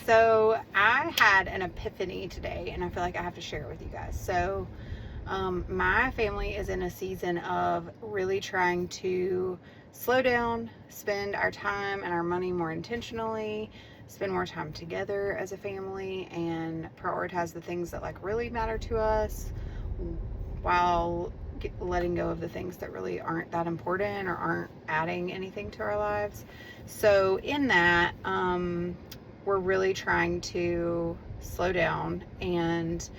So I had an epiphany today, and I feel like I have to share it with you guys. So my family is in a season of really trying to slow down, spend our time and our money more intentionally, spend more time together as a family, and prioritize the things that like really matter to us while letting go of the things that really aren't that important or aren't adding anything to our lives. So in that, we're really trying to slow down, and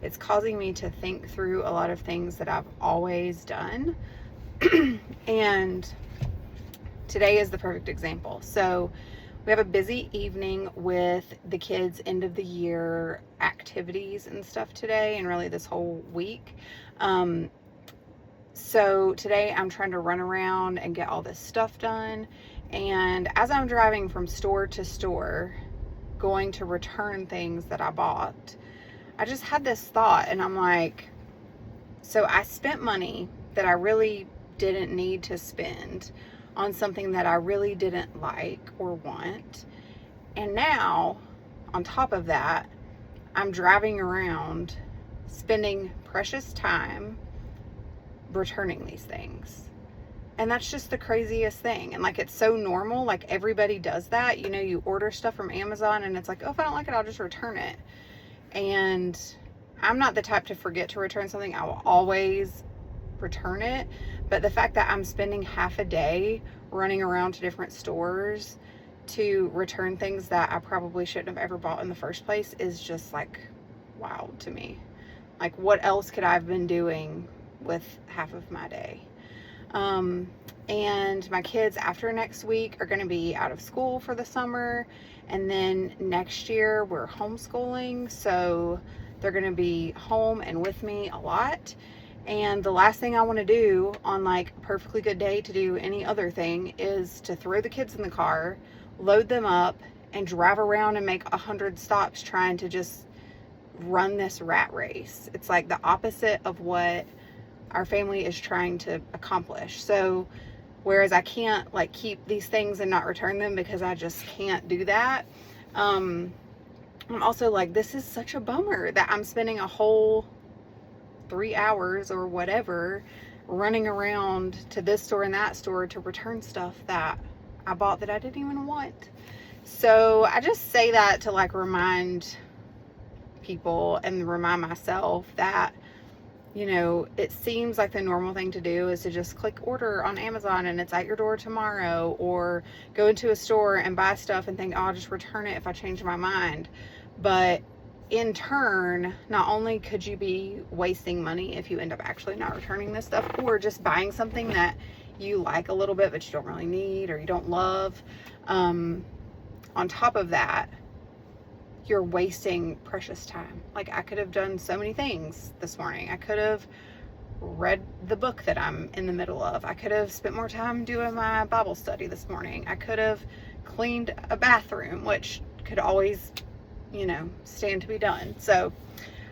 it's causing me to think through a lot of things that I've always done. And today is the perfect example. So we have a busy evening with the kids' end of the year activities and stuff today, and really this whole week. So today I'm trying to run around and get all this stuff done. And as I'm driving from store to store, going to return things that I bought, I just had this thought, and I'm like, so I spent money that I really didn't need to spend on something that I really didn't like or want. And now, on top of that, I'm driving around spending precious time returning these things. And that's just the craziest thing. And like, it's so normal. Like, everybody does that. You know, you order stuff from Amazon and it's like, oh, if I don't like it, I'll just return it. And I'm not the type to forget to return something. I will always return it. But the fact that I'm spending half a day running around to different stores to return things that I probably shouldn't have ever bought in the first place is just like, wow to me. Like, what else could I have been doing with half of my day? And my kids after next week are going to be out of school for the summer. And then next year we're homeschooling. So they're going to be home and with me a lot. And the last thing I want to do on like a perfectly good day to do any other thing is to throw the kids in the car, load them up, and drive around and make 100 stops trying to just run this rat race. It's like the opposite of what our family is trying to accomplish. So whereas I can't like keep these things and not return them because I just can't do that, I'm also like, this is such a bummer that I'm spending a whole 3 hours or whatever running around to this store and that store to return stuff that I bought that I didn't even want. So I just say that to like remind people and remind myself that, you know, it seems like the normal thing to do is to just click order on Amazon and it's at your door tomorrow, or go into a store and buy stuff and think, oh, I'll just return it if I change my mind. But in turn, not only could you be wasting money if you end up actually not returning this stuff, or just buying something that you like a little bit but you don't really need or you don't love, on top of that, you're wasting precious time. Like, I could have done so many things this morning. I could have read the book that I'm in the middle of. I could have spent more time doing my Bible study this morning. I could have cleaned a bathroom, which could always, you know, stand to be done. So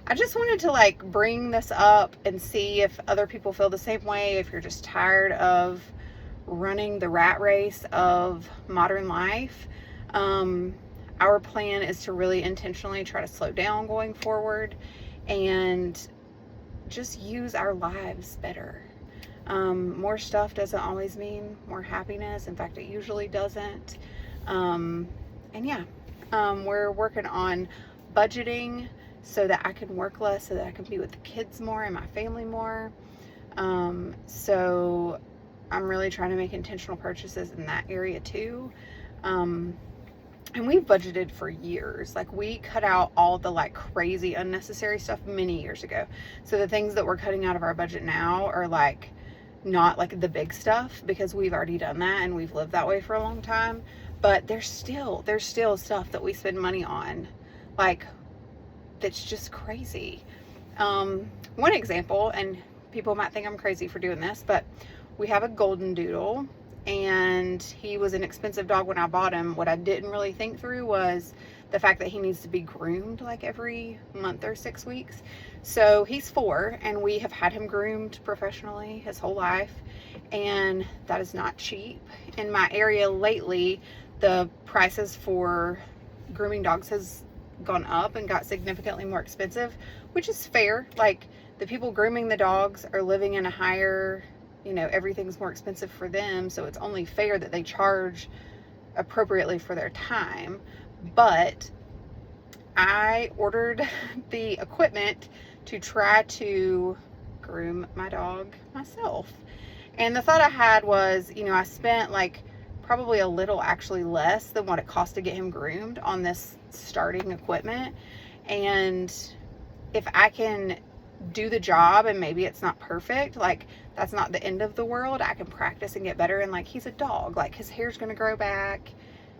I just wanted to like bring this up and see if other people feel the same way, if you're just tired of running the rat race of modern life. Our plan is to really intentionally try to slow down going forward and just use our lives better. More stuff doesn't always mean more happiness. In fact, it usually doesn't. And yeah, we're working on budgeting so that I can work less, so that I can be with the kids more and my family more. So I'm really trying to make intentional purchases in that area too. And we've budgeted for years. Like, we cut out all the like crazy unnecessary stuff many years ago. So the things that we're cutting out of our budget now are like not like the big stuff, because we've already done that and we've lived that way for a long time. But there's still stuff that we spend money on, like, that's just crazy. One example, and people might think I'm crazy for doing this, but we have a golden doodle, and he was an expensive dog when I bought him. What I didn't really think through was the fact that he needs to be groomed like every month or 6 weeks. So he's 4, and we have had him groomed professionally his whole life, and that is not cheap. In my area lately, the prices for grooming dogs has gone up and got significantly more expensive, which is fair. Like, the people grooming the dogs are living in a higher, you know, everything's more expensive for them, so it's only fair that they charge appropriately for their time. But I ordered the equipment to try to groom my dog myself. And the thought I had was, you know, I spent like probably a little actually less than what it cost to get him groomed on this starting equipment. And if I can do the job, and maybe it's not perfect, like, that's not the end of the world. I can practice and get better. And like, he's a dog, like, his hair's gonna grow back.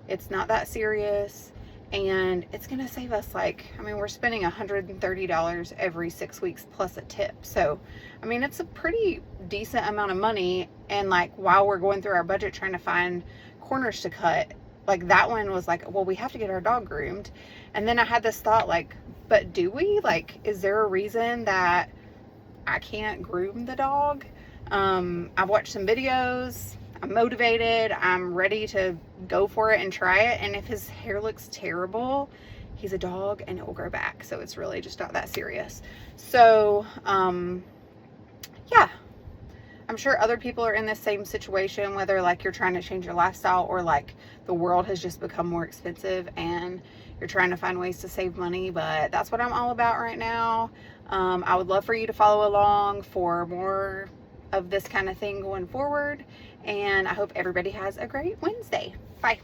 It's not that serious. And it's gonna save us, like, I mean, we're spending $130 every 6 weeks plus a tip. So, I mean, it's a pretty decent amount of money. And like, while we're going through our budget trying to find corners to cut, like, that one was like, well, we have to get our dog groomed. And then I had this thought, like, but do we? Like, is there a reason that I can't groom the dog? I've watched some videos. I'm motivated. I'm ready to go for it and try it. And if his hair looks terrible, he's a dog and it will grow back. So it's really just not that serious. So, yeah, I'm sure other people are in the same situation, whether like you're trying to change your lifestyle or like the world has just become more expensive and you're trying to find ways to save money. But that's what I'm all about right now. I would love for you to follow along for more of this kind of thing going forward. And I hope everybody has a great Wednesday. Bye.